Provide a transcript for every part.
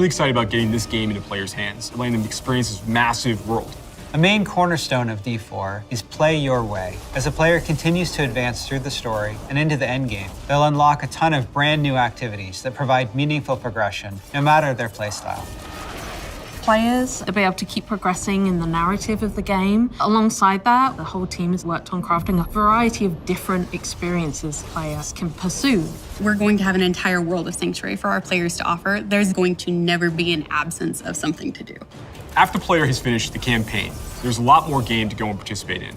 really excited about getting this game into players' hands, letting them experience this massive world. A main cornerstone of D4 is play your way. As a player continues to advance through the story and into the endgame, they'll unlock a ton of brand new activities that provide meaningful progression, no matter their playstyle. Players will be able to keep progressing in the narrative of the game. Alongside that, the whole team has worked on crafting a variety of different experiences players can pursue. We're going to have an entire world of Sanctuary for our players to offer. There's going to never be an absence of something to do. After the player has finished the campaign, there's a lot more game to go and participate in.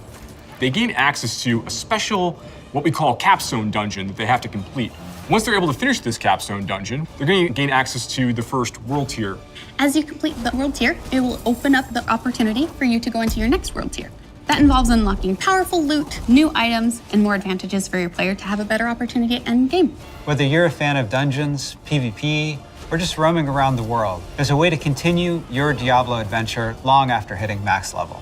They gain access to a special, what we call capstone dungeon that they have to complete. Once they're able to finish this capstone dungeon, they're going to gain access to the first world tier. As you complete the world tier, it will open up the opportunity for you to go into your next world tier. That involves unlocking powerful loot, new items, and more advantages for your player to have a better opportunity at end game. Whether you're a fan of dungeons, PvP, or just roaming around the world, there's a way to continue your Diablo adventure long after hitting max level.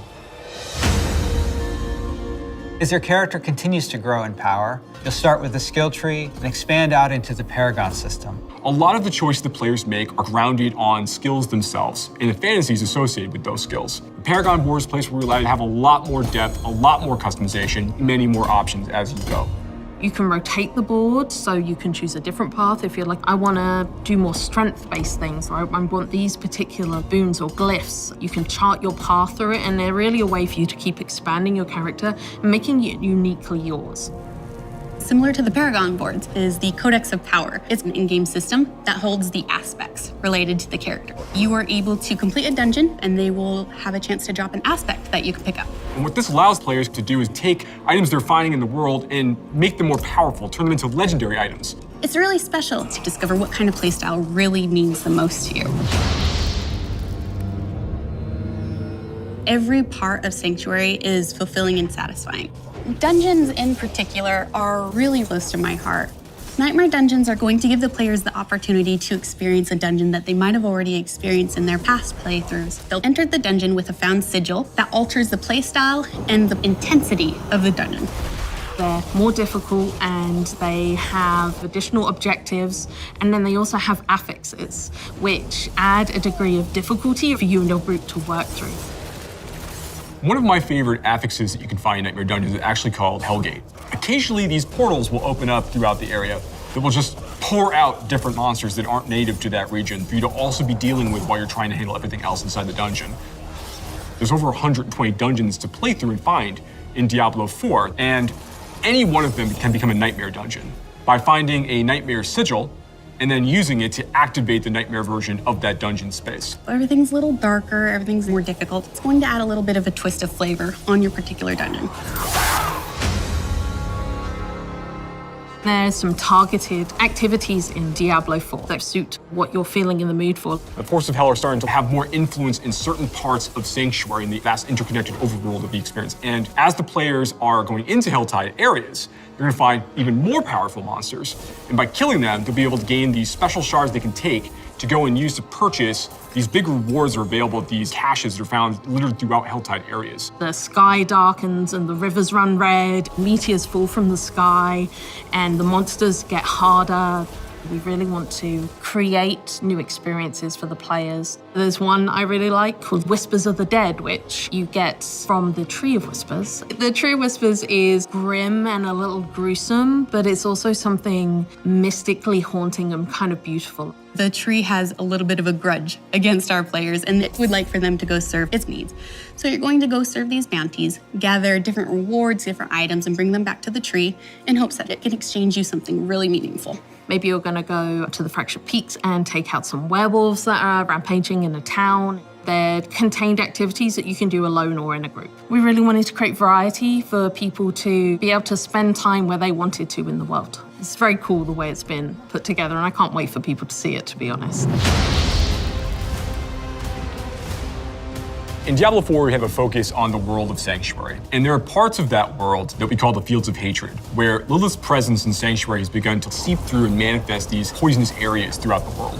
As your character continues to grow in power, you'll start with the skill tree and expand out into the Paragon system. A lot of the choices the players make are grounded on skills themselves and the fantasies associated with those skills. The Paragon board is a place where we're allowed to have a lot more depth, a lot more customization, many more options as you go. You can rotate the board, so you can choose a different path if you're like, I want to do more strength-based things, or I want these particular boons or glyphs. You can chart your path through it, and they're really a way for you to keep expanding your character and making it uniquely yours. Similar to the Paragon boards is the Codex of Power. It's an in-game system that holds the aspects related to the character. You are able to complete a dungeon, and they will have a chance to drop an aspect that you can pick up. And what this allows players to do is take items they're finding in the world and make them more powerful, turn them into legendary items. It's really special to discover what kind of playstyle really means the most to you. Every part of Sanctuary is fulfilling and satisfying. Dungeons in particular are really close to my heart. Nightmare dungeons are going to give the players the opportunity to experience a dungeon that they might have already experienced in their past playthroughs. They'll enter the dungeon with a found sigil that alters the playstyle and the intensity of the dungeon. They're more difficult and they have additional objectives, and then they also have affixes, which add a degree of difficulty for you and your group to work through. One of my favorite affixes that you can find in Nightmare Dungeons is actually called Hellgate. Occasionally, these portals will open up throughout the area that will just pour out different monsters that aren't native to that region for you to also be dealing with while you're trying to handle everything else inside the dungeon. There's over 120 dungeons to play through and find in Diablo 4, and any one of them can become a Nightmare Dungeon by finding a Nightmare Sigil and then using it to activate the Nightmare version of that dungeon space. Everything's a little darker, everything's more difficult. It's going to add a little bit of a twist of flavor on your particular dungeon. There's some targeted activities in Diablo 4 that suit what you're feeling in the mood for. The Forces of Hell are starting to have more influence in certain parts of Sanctuary in the vast interconnected overworld of the experience. And as the players are going into Helltide areas, you're gonna find even more powerful monsters. And by killing them, they'll be able to gain these special shards they can take to go and use to purchase these big rewards that are available at these caches that are found littered throughout Helltide areas. The sky darkens and the rivers run red, meteors fall from the sky, and the monsters get harder. We really want to create new experiences for the players. There's one I really like called Whispers of the Dead, which you get from the Tree of Whispers. The Tree of Whispers is grim and a little gruesome, but it's also something mystically haunting and kind of beautiful. The tree has a little bit of a grudge against our players, and it would like for them to go serve its needs. So you're going to go serve these bounties, gather different rewards, different items, and bring them back to the tree in hopes that it can exchange you something really meaningful. Maybe you're going to go to the Fractured Peaks and take out some werewolves that are rampaging in a town. They're contained activities that you can do alone or in a group. We really wanted to create variety for people to be able to spend time where they wanted to in the world. It's very cool the way it's been put together, and I can't wait for people to see it, to be honest. In Diablo 4, we have a focus on the world of Sanctuary. And there are parts of that world that we call the Fields of Hatred, where Lilith's presence in Sanctuary has begun to seep through and manifest these poisonous areas throughout the world.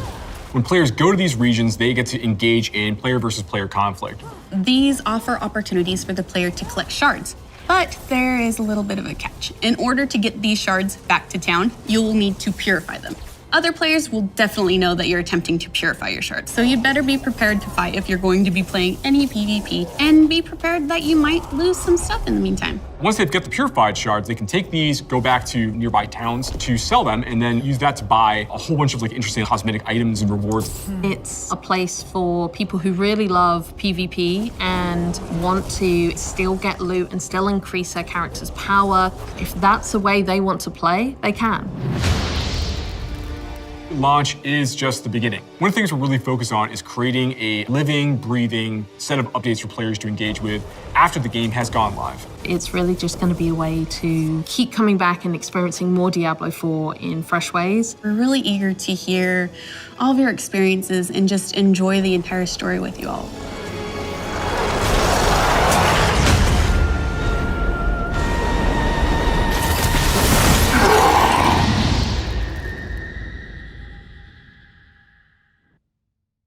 When players go to these regions, they get to engage in player versus player conflict. These offer opportunities for the player to collect shards. But there is a little bit of a catch. In order to get these shards back to town, you'll need to purify them. Other players will definitely know that you're attempting to purify your shards, so you'd better be prepared to fight if you're going to be playing any PvP, and be prepared that you might lose some stuff in the meantime. Once they've got the purified shards, they can take these, go back to nearby towns to sell them, and then use that to buy a whole bunch of interesting cosmetic items and rewards. It's a place for people who really love PvP and want to still get loot and still increase their character's power. If that's the way they want to play, they can. Launch is just the beginning. One of the things we're really focused on is creating a living, breathing set of updates for players to engage with after the game has gone live. It's really just going to be a way to keep coming back and experiencing more Diablo 4 in fresh ways. We're really eager to hear all of your experiences and just enjoy the entire story with you all.